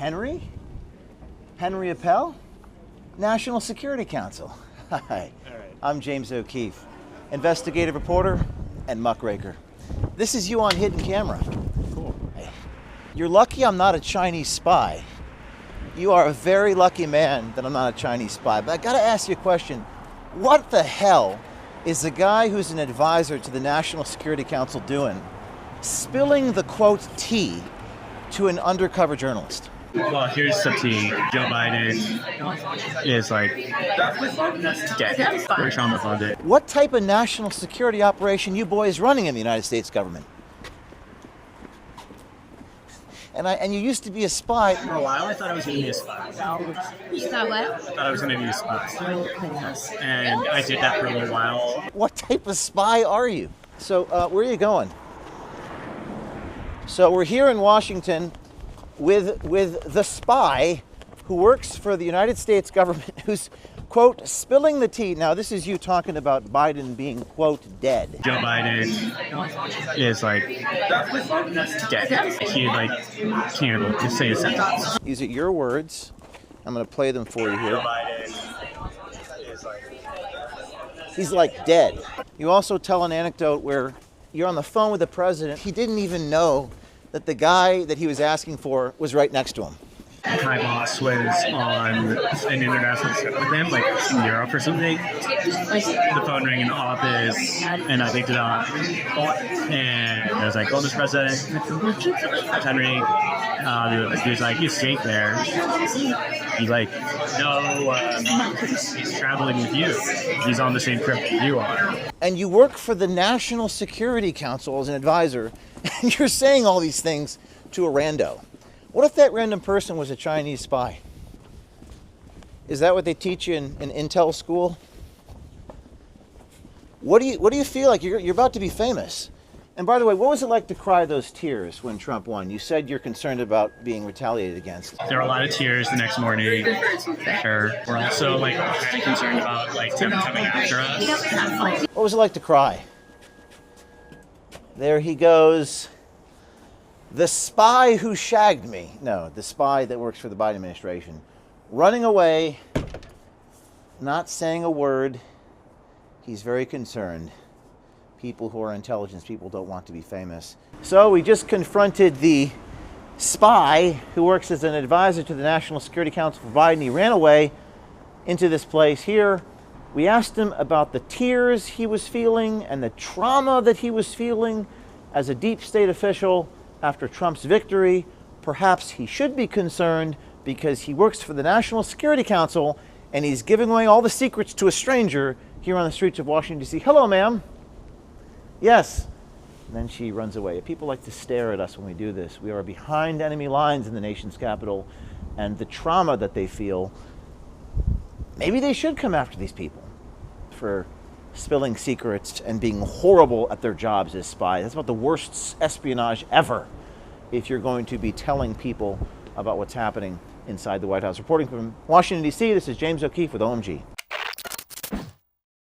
Henry? Henry Appel? National Security Council. Hi, All right. I'm James O'Keefe, investigative reporter and muckraker. This is you on hidden camera. Cool. Hey, you're lucky I'm not a Chinese spy. You are a very lucky man that I'm not a Chinese spy. But I gotta ask you a question. What the hell is the guy who's an advisor to the National Security Council doing, spilling the quote tea to an undercover journalist? Well, here's the tea. Joe Biden is like dead. We're trying to fund it. What type of national security operation you boys running in the United States government? And you used to be a spy. For a while, I thought I was going to be a spy. You thought what? I thought I was going to be a spy. And I did that for a little while. What type of spy are you? So where are you going? So we're here in Washington with the spy who works for the United States government, who's, quote, spilling the tea. Now, this is you talking about Biden being, quote, dead. Joe Biden is like dead. He can't say a sentence. These are your words. I'm going to play them for you Joe here. Biden is like... He's like dead. You also tell an anecdote where you're on the phone with the president. He didn't even know that the guy that he was asking for was right next to him. My boss was on an international trip with him, like in Europe or something. The phone rang in the office, and I picked it up. And I was like, "Oh, Mr. President, it's Henry." He was like, "He's safe there." He's like, "No, he's traveling with you. He's on the same trip that you are." And you work for the National Security Council as an advisor, and you're saying all these things to a rando. What if that random person was a Chinese spy? Is that what they teach you in intel school? What do you feel like? You're about to be famous. And by the way, what was it like to cry those tears when Trump won? You said you're concerned about being retaliated against. There were a lot of tears the next morning. We're also like kind of concerned about like them coming after us. What was it like to cry? There he goes. The spy who shagged me. No, the spy that works for the Biden administration. Running away, not saying a word. He's very concerned. People who are intelligence people don't want to be famous. So we just confronted the spy who works as an advisor to the National Security Council for Biden. He ran away into this place here. We asked him about the tears he was feeling and the trauma that he was feeling as a deep state official after Trump's victory. Perhaps he should be concerned because he works for the National Security Council and he's giving away all the secrets to a stranger here on the streets of Washington, D.C. Hello, ma'am. Yes. And then she runs away. People like to stare at us when we do this. We are behind enemy lines in the nation's capital, and the trauma that they feel, maybe they should come after these people for spilling secrets and being horrible at their jobs as spies. That's about the worst espionage ever if you're going to be telling people about what's happening inside the White House. Reporting from Washington, D.C., this is James O'Keefe with OMG.